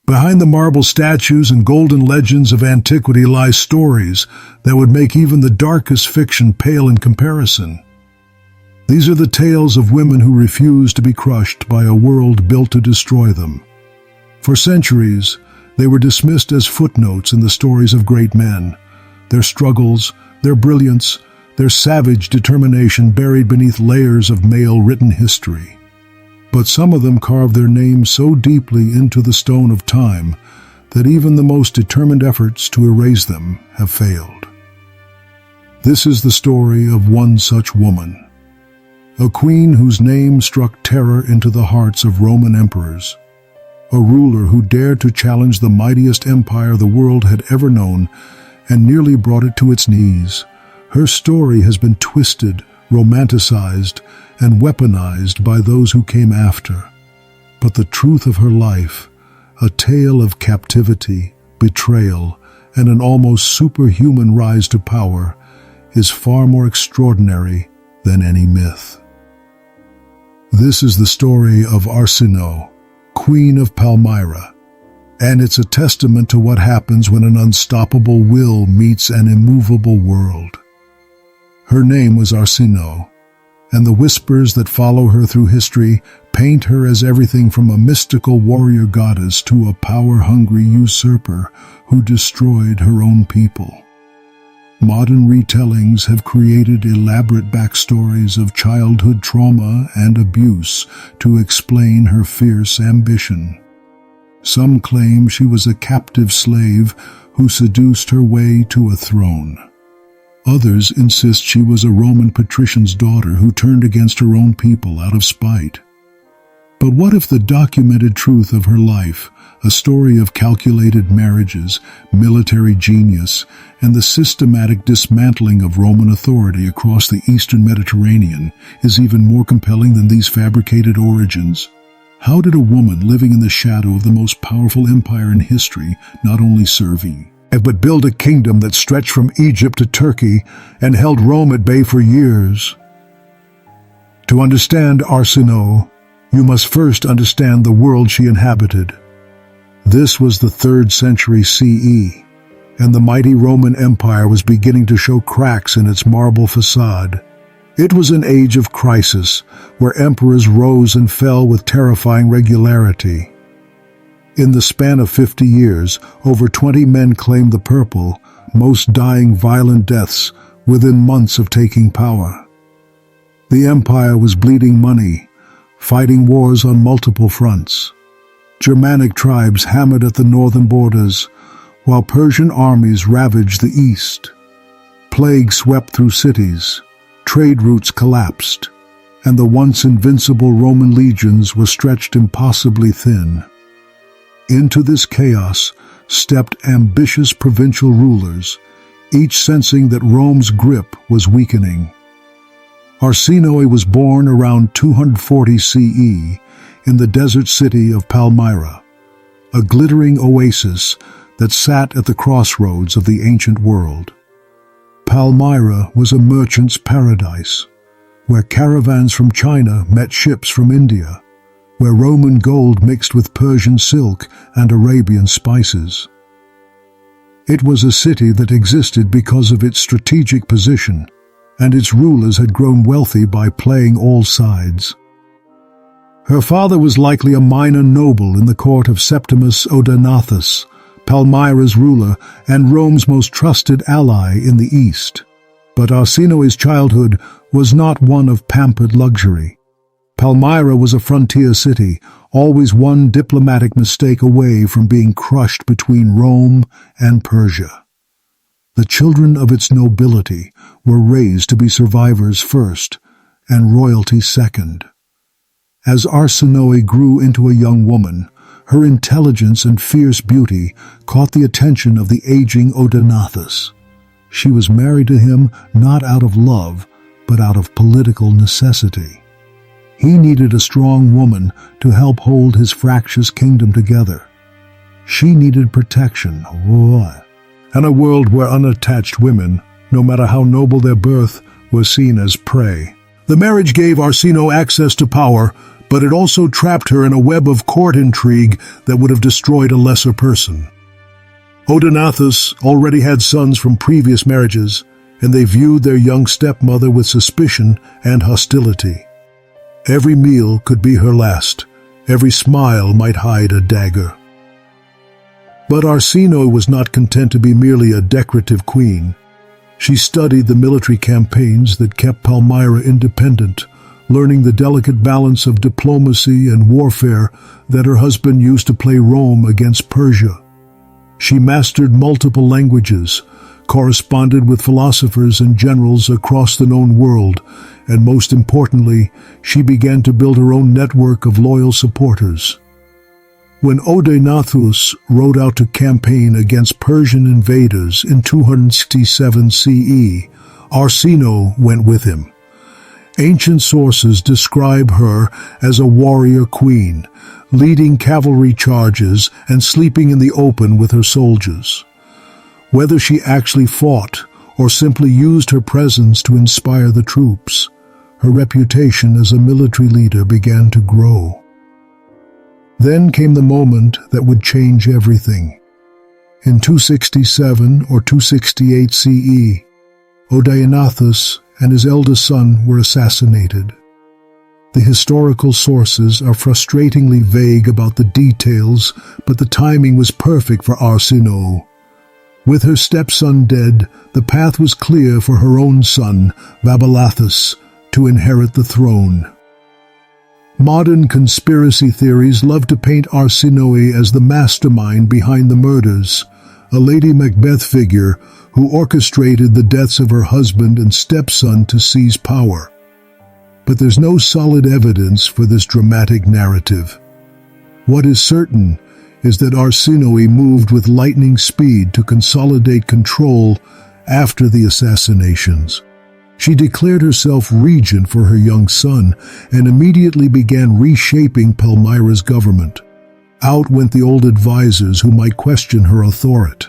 Behind the marble statues and golden legends of antiquity lie stories that would make even the darkest fiction pale in comparison. These are the tales of women who refused to be crushed by a world built to destroy them. For centuries, they were dismissed as footnotes in the stories of great men. Their struggles, their brilliance, their savage determination buried beneath layers of male-written history. But some of them carved their names so deeply into the stone of time that even the most determined efforts to erase them have failed. This is the story of one such woman, a queen whose name struck terror into the hearts of Roman emperors, a ruler who dared to challenge the mightiest empire the world had ever known and nearly brought it to its knees. Her story has been twisted, romanticized, and weaponized by those who came after. But the truth of her life, a tale of captivity, betrayal, and an almost superhuman rise to power, is far more extraordinary than any myth. This is the story of Arsinoe, Queen of Palmyra, and it's a testament to what happens when an unstoppable will meets an immovable world. Her name was Arsinoe, and the whispers that follow her through history paint her as everything from a mystical warrior goddess to a power-hungry usurper who destroyed her own people. Modern retellings have created elaborate backstories of childhood trauma and abuse to explain her fierce ambition. Some claim she was a captive slave who seduced her way to a throne. Others insist she was a Roman patrician's daughter who turned against her own people out of spite. But what if the documented truth of her life, a story of calculated marriages, military genius, and the systematic dismantling of Roman authority across the Eastern Mediterranean, is even more compelling than these fabricated origins? How did a woman living in the shadow of the most powerful empire in history not only serve but build a kingdom that stretched from Egypt to Turkey and held Rome at bay for years? To understand Arsinoe, you must first understand the world she inhabited. This was the 3rd century CE, and the mighty Roman Empire was beginning to show cracks in its marble facade. It was an age of crisis, where emperors rose and fell with terrifying regularity. In the span of 50 years, over 20 men claimed the purple, most dying violent deaths within months of taking power. The empire was bleeding money, fighting wars on multiple fronts. Germanic tribes hammered at the northern borders, while Persian armies ravaged the east. Plague swept through cities, trade routes collapsed, and the once invincible Roman legions were stretched impossibly thin. Into this chaos stepped ambitious provincial rulers, each sensing that Rome's grip was weakening. Arsinoe was born around 240 CE in the desert city of Palmyra, a glittering oasis that sat at the crossroads of the ancient world. Palmyra was a merchant's paradise, where caravans from China met ships from India, where Roman gold mixed with Persian silk and Arabian spices. It was a city that existed because of its strategic position, and its rulers had grown wealthy by playing all sides. Her father was likely a minor noble in the court of Septimus Odaenathus, Palmyra's ruler and Rome's most trusted ally in the east. But Arsinoe's childhood was not one of pampered luxury. Palmyra was a frontier city, always one diplomatic mistake away from being crushed between Rome and Persia. The children of its nobility were raised to be survivors first and royalty second. As Arsinoe grew into a young woman, her intelligence and fierce beauty caught the attention of the aging Odaenathus. She was married to him not out of love, but out of political necessity. He needed a strong woman to help hold his fractious kingdom together. She needed protection, and a world where unattached women, no matter how noble their birth, were seen as prey. The marriage gave Arsinoe access to power, but it also trapped her in a web of court intrigue that would have destroyed a lesser person. Odenathus already had sons from previous marriages, and they viewed their young stepmother with suspicion and hostility. Every meal could be her last. Every smile might hide a dagger. But Arsinoe was not content to be merely a decorative queen. She studied the military campaigns that kept Palmyra independent, learning the delicate balance of diplomacy and warfare that her husband used to play Rome against Persia. She mastered multiple languages, corresponded with philosophers and generals across the known world, and most importantly, she began to build her own network of loyal supporters. When Odenathus rode out to campaign against Persian invaders in 267 CE, Arsinoe went with him. Ancient sources describe her as a warrior queen, leading cavalry charges and sleeping in the open with her soldiers. Whether she actually fought or simply used her presence to inspire the troops, her reputation as a military leader began to grow. Then came the moment that would change everything. In 267 or 268 CE, Odenathus and his eldest son were assassinated. The historical sources are frustratingly vague about the details, but the timing was perfect for Arsinoe. With her stepson dead, the path was clear for her own son, Vaballathus, to inherit the throne. Modern conspiracy theories love to paint Arsinoe as the mastermind behind the murders, a Lady Macbeth figure who orchestrated the deaths of her husband and stepson to seize power. But there's no solid evidence for this dramatic narrative. What is certain is that Arsinoe moved with lightning speed to consolidate control after the assassinations. She declared herself regent for her young son and immediately began reshaping Palmyra's government. Out went the old advisors who might question her authority.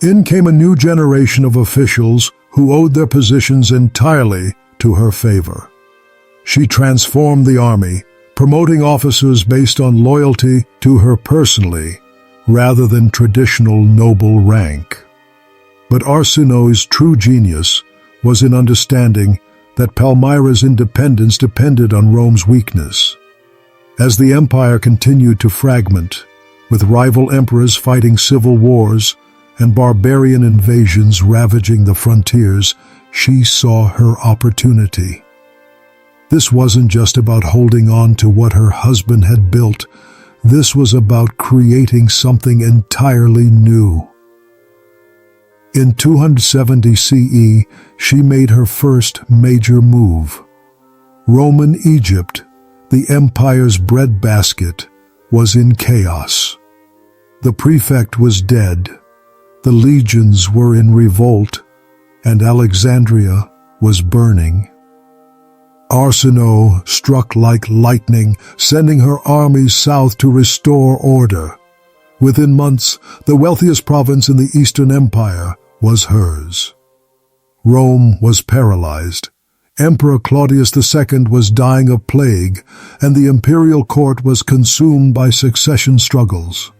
In came a new generation of officials who owed their positions entirely to her favor. She transformed the army, promoting officers based on loyalty to her personally, rather than traditional noble rank. But Arsinoe's true genius was in understanding that Palmyra's independence depended on Rome's weakness. As the empire continued to fragment, with rival emperors fighting civil wars and barbarian invasions ravaging the frontiers, she saw her opportunity. This wasn't just about holding on to what her husband had built. This was about creating something entirely new. In 270 CE, she made her first major move. Roman Egypt, the empire's breadbasket, was in chaos. The prefect was dead, the legions were in revolt, and Alexandria was burning. Arsinoe struck like lightning, sending her armies south to restore order. Within months, the wealthiest province in the Eastern Empire was hers. Rome was paralyzed. Emperor Claudius II was dying of plague, and the imperial court was consumed by succession struggles.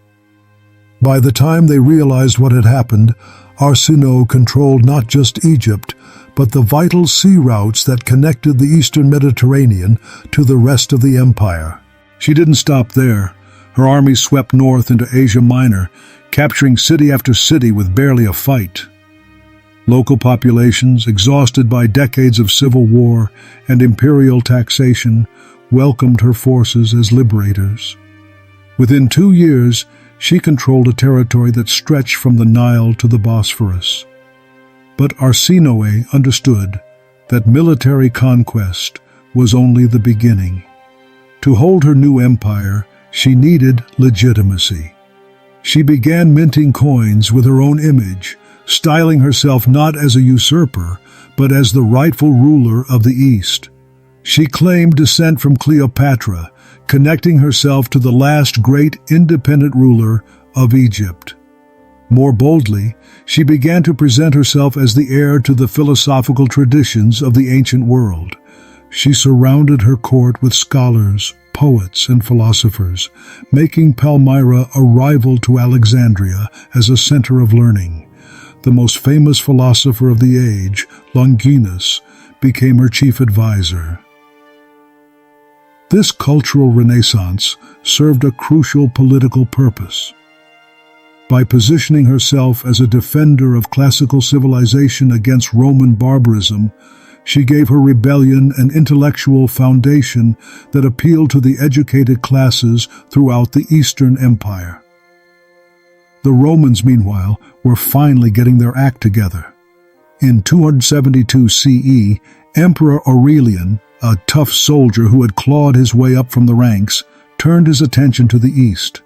By the time they realized what had happened, Arsinoe controlled not just Egypt, but the vital sea routes that connected the eastern Mediterranean to the rest of the empire. She didn't stop there. Her army swept north into Asia Minor, capturing city after city with barely a fight. Local populations, exhausted by decades of civil war and imperial taxation, welcomed her forces as liberators. Within 2 years, she controlled a territory that stretched from the Nile to the Bosphorus. But Arsinoe understood that military conquest was only the beginning. To hold her new empire, she needed legitimacy. She began minting coins with her own image, styling herself not as a usurper, but as the rightful ruler of the East. She claimed descent from Cleopatra, connecting herself to the last great independent ruler of Egypt. More boldly, she began to present herself as the heir to the philosophical traditions of the ancient world, She surrounded her court with scholars, poets, and philosophers, making Palmyra a rival to Alexandria as a center of learning. The most famous philosopher of the age, Longinus, became her chief advisor. This cultural renaissance served a crucial political purpose. By positioning herself as a defender of classical civilization against Roman barbarism, she gave her rebellion an intellectual foundation that appealed to the educated classes throughout the Eastern Empire. The Romans, meanwhile, were finally getting their act together. In 272 CE, Emperor Aurelian, a tough soldier who had clawed his way up from the ranks, turned his attention to the east.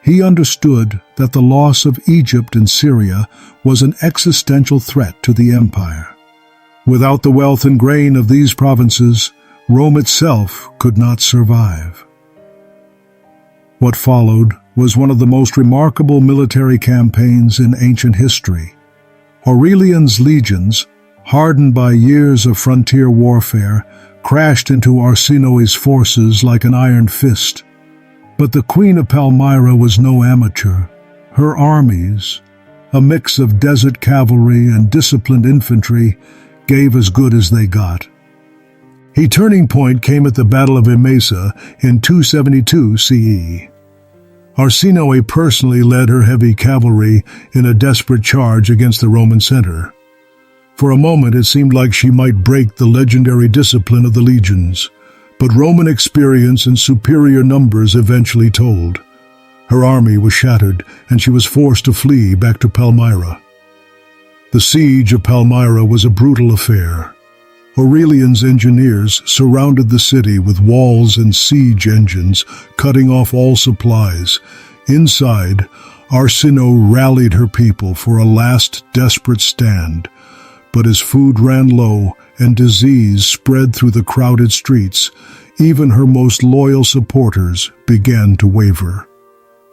He understood that the loss of Egypt and Syria was an existential threat to the empire. Without the wealth and grain of these provinces, Rome itself could not survive. What followed was one of the most remarkable military campaigns in ancient history. Aurelian's legions, hardened by years of frontier warfare, crashed into Arsinoe's forces like an iron fist. But the Queen of Palmyra was no amateur. Her armies, a mix of desert cavalry and disciplined infantry, gave as good as they got. A turning point came at the Battle of Emesa in 272 CE. Arsinoe personally led her heavy cavalry in a desperate charge against the Roman center. For a moment it seemed like she might break the legendary discipline of the legions, but Roman experience and superior numbers eventually told. Her army was shattered, and she was forced to flee back to Palmyra. The siege of Palmyra was a brutal affair. Aurelian's engineers surrounded the city with walls and siege engines, cutting off all supplies. Inside, Arsinoe rallied her people for a last desperate stand. But as food ran low and disease spread through the crowded streets, even her most loyal supporters began to waver.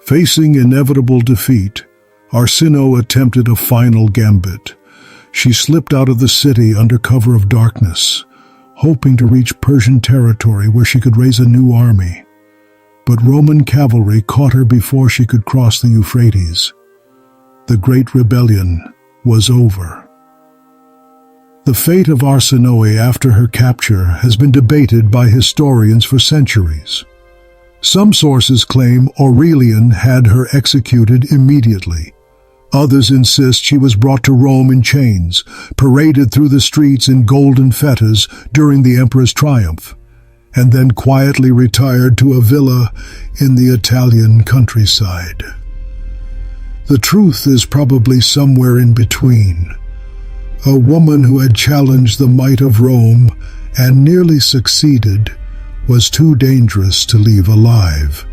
Facing inevitable defeat, Arsinoe attempted a final gambit. She slipped out of the city under cover of darkness, hoping to reach Persian territory where she could raise a new army. But Roman cavalry caught her before she could cross the Euphrates. The Great Rebellion was over. The fate of Arsinoe after her capture has been debated by historians for centuries. Some sources claim Aurelian had her executed immediately. Others insist she was brought to Rome in chains, paraded through the streets in golden fetters during the emperor's triumph, and then quietly retired to a villa in the Italian countryside. The truth is probably somewhere in between. A woman who had challenged the might of Rome and nearly succeeded was too dangerous to leave alive,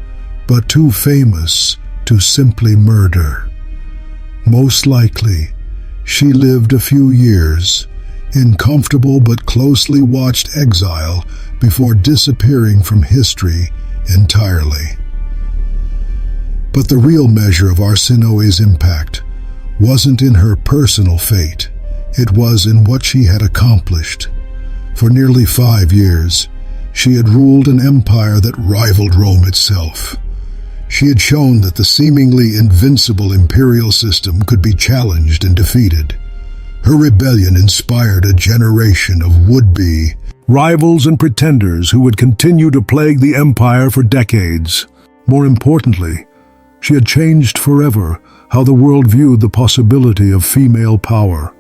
but too famous to simply murder. Most likely, she lived a few years in comfortable but closely watched exile before disappearing from history entirely. But the real measure of Arsinoe's impact wasn't in her personal fate. It was in what she had accomplished. For nearly 5 years, she had ruled an empire that rivaled Rome itself. She had shown that the seemingly invincible imperial system could be challenged and defeated. Her rebellion inspired a generation of would-be rivals and pretenders who would continue to plague the empire for decades. More importantly, she had changed forever how the world viewed the possibility of female power.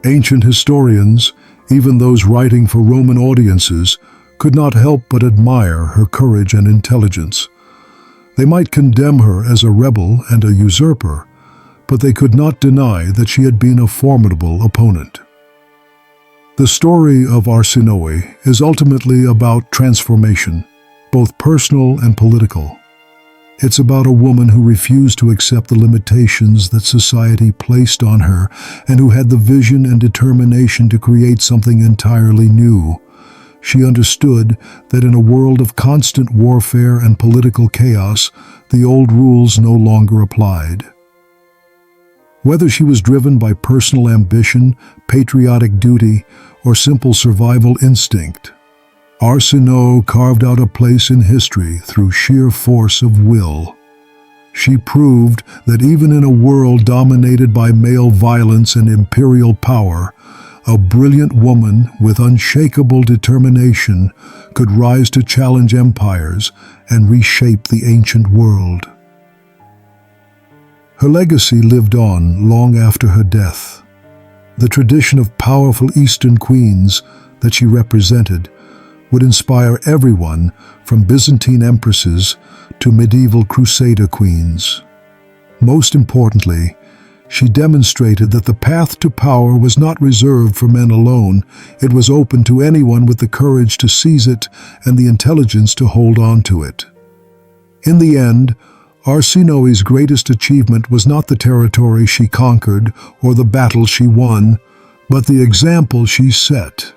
Ancient historians, even those writing for Roman audiences, could not help but admire her courage and intelligence. They might condemn her as a rebel and a usurper, but they could not deny that she had been a formidable opponent. The story of Arsinoe is ultimately about transformation, both personal and political. It's about a woman who refused to accept the limitations that society placed on her and who had the vision and determination to create something entirely new. She understood that in a world of constant warfare and political chaos, the old rules no longer applied. Whether she was driven by personal ambition, patriotic duty, or simple survival instinct, Arsinoe carved out a place in history through sheer force of will. She proved that even in a world dominated by male violence and imperial power, a brilliant woman with unshakable determination could rise to challenge empires and reshape the ancient world. Her legacy lived on long after her death. The tradition of powerful Eastern queens that she represented would inspire everyone from Byzantine empresses to medieval crusader queens. Most importantly, she demonstrated that the path to power was not reserved for men alone. It was open to anyone with the courage to seize it and the intelligence to hold on to it. In the end, Arsinoe's greatest achievement was not the territory she conquered or the battle she won, but the example she set.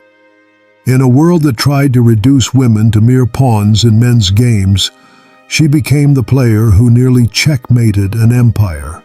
In a world that tried to reduce women to mere pawns in men's games, she became the player who nearly checkmated an empire.